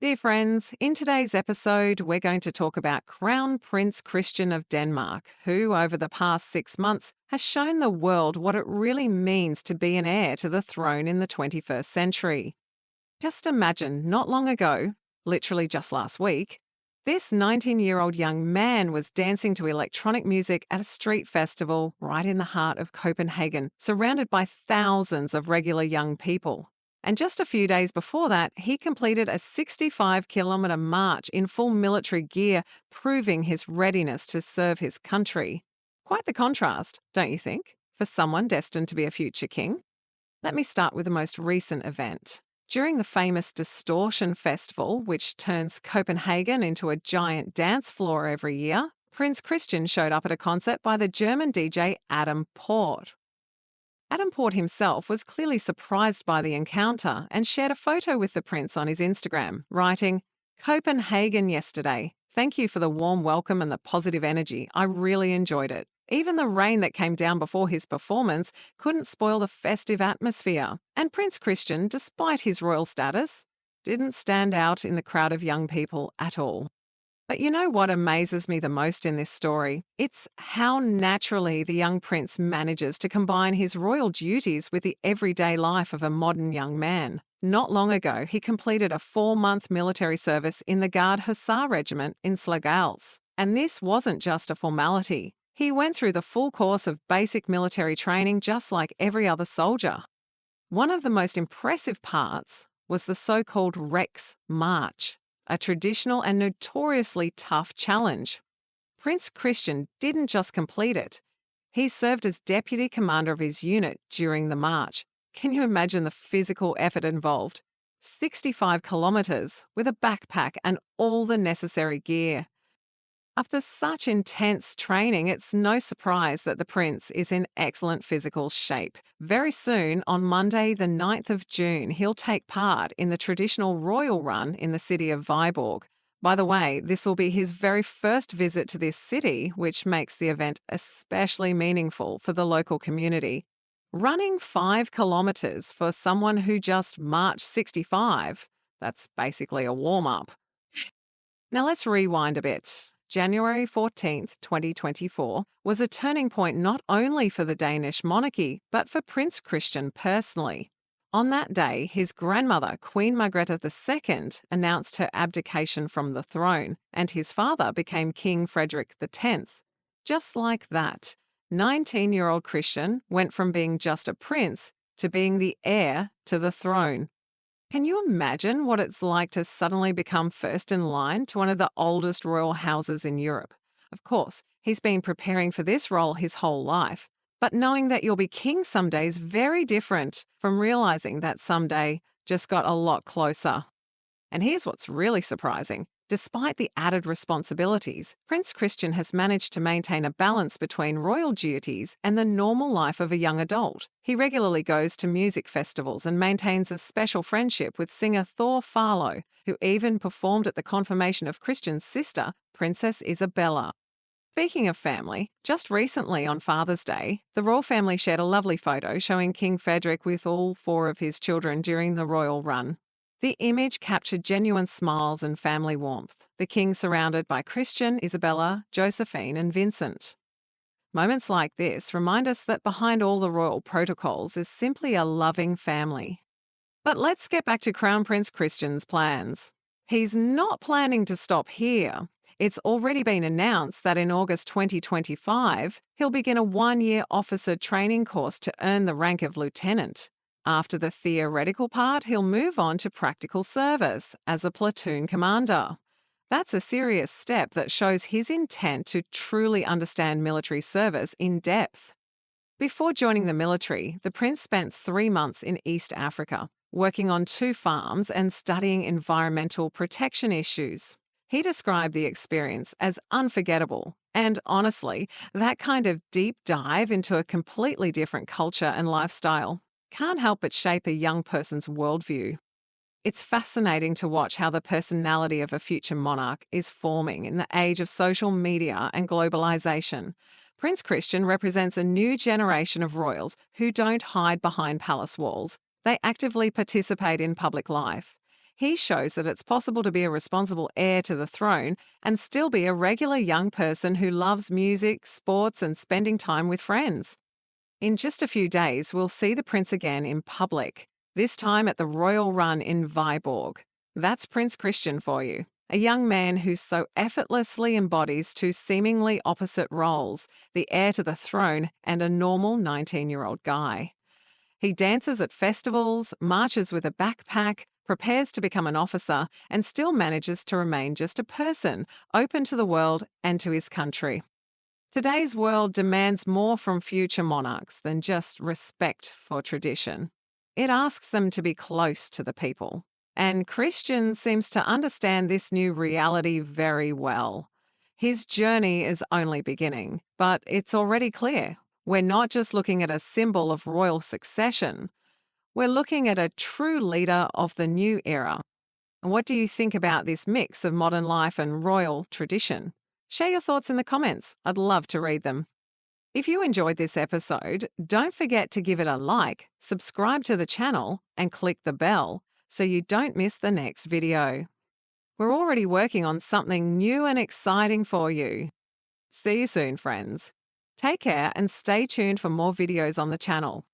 Dear friends, in today's episode, we're going to talk about Crown Prince Christian of Denmark, who, over the past 6 months, has shown the world what it really means to be an heir to the throne in the 21st century. Just imagine, not long ago, literally just last week, this 19-year-old young man was dancing to electronic music at a street festival right in the heart of Copenhagen, surrounded by thousands of regular young people. And just a few days before that, he completed a 65-kilometre march in full military gear, proving his readiness to serve his country. Quite the contrast, don't you think, for someone destined to be a future king? Let me start with the most recent event. During the famous Distortion Festival, which turns Copenhagen into a giant dance floor every year, Prince Christian showed up at a concert by the German DJ Adam Port. Adam Port himself was clearly surprised by the encounter and shared a photo with the prince on his Instagram, writing, "Copenhagen yesterday. Thank you for the warm welcome and the positive energy. I really enjoyed it. Even the rain that came down before his performance couldn't spoil the festive atmosphere. And Prince Christian, despite his royal status, didn't stand out in the crowd of young people at all." But you know what amazes me the most in this story? It's how naturally the young prince manages to combine his royal duties with the everyday life of a modern young man. Not long ago, he completed a 4-month military service in the Guard Hussar Regiment in Slagals. And this wasn't just a formality. He went through the full course of basic military training just like every other soldier. One of the most impressive parts was the so-called Rex March, a traditional and notoriously tough challenge. Prince Christian didn't just complete it. He served as deputy commander of his unit during the march. Can you imagine the physical effort involved? 65 kilometres with a backpack and all the necessary gear. After such intense training, it's no surprise that the prince is in excellent physical shape. Very soon, on Monday, the 9th of June, he'll take part in the traditional royal run in the city of Viborg. By the way, this will be his very first visit to this city, which makes the event especially meaningful for the local community. Running 5 kilometres for someone who just marched 65, that's basically a warm-up. Now let's rewind a bit. January 14th, 2024, was a turning point not only for the Danish monarchy, but for Prince Christian personally. On that day, his grandmother, Queen Margrethe II, announced her abdication from the throne, and his father became King Frederick X. Just like that, 19-year-old Christian went from being just a prince to being the heir to the throne. Can you imagine what it's like to suddenly become first in line to one of the oldest royal houses in Europe? Of course, he's been preparing for this role his whole life. But knowing that you'll be king someday is very different from realizing that someday just got a lot closer. And here's what's really surprising. Despite the added responsibilities, Prince Christian has managed to maintain a balance between royal duties and the normal life of a young adult. He regularly goes to music festivals and maintains a special friendship with singer Thor Farlow, who even performed at the confirmation of Christian's sister, Princess Isabella. Speaking of family, just recently on Father's Day, the royal family shared a lovely photo showing King Frederick with all 4 of his children during the royal run. The image captured genuine smiles and family warmth, the king surrounded by Christian, Isabella, Josephine and Vincent. Moments like this remind us that behind all the royal protocols is simply a loving family. But let's get back to Crown Prince Christian's plans. He's not planning to stop here. It's already been announced that in August 2025, he'll begin a 1-year officer training course to earn the rank of lieutenant. After the theoretical part, he'll move on to practical service as a platoon commander. That's a serious step that shows his intent to truly understand military service in depth. Before joining the military, the prince spent 3 months in East Africa, working on 2 farms and studying environmental protection issues. He described the experience as unforgettable, and honestly, that kind of deep dive into a completely different culture and lifestyle can't help but shape a young person's worldview. It's fascinating to watch how the personality of a future monarch is forming in the age of social media and globalization. Prince Christian represents a new generation of royals who don't hide behind palace walls. They actively participate in public life. He shows that it's possible to be a responsible heir to the throne and still be a regular young person who loves music, sports, and spending time with friends. In just a few days, we'll see the prince again in public, this time at the royal run in Viborg. That's Prince Christian for you, a young man who so effortlessly embodies two seemingly opposite roles, the heir to the throne and a normal 19-year-old guy. He dances at festivals, marches with a backpack, prepares to become an officer, and still manages to remain just a person, open to the world and to his country. Today's world demands more from future monarchs than just respect for tradition. It asks them to be close to the people. And Christian seems to understand this new reality very well. His journey is only beginning, but it's already clear. We're not just looking at a symbol of royal succession, we're looking at a true leader of the new era. And what do you think about this mix of modern life and royal tradition? Share your thoughts in the comments. I'd love to read them. If you enjoyed this episode, don't forget to give it a like, subscribe to the channel, and click the bell so you don't miss the next video. We're already working on something new and exciting for you. See you soon, friends. Take care and stay tuned for more videos on the channel.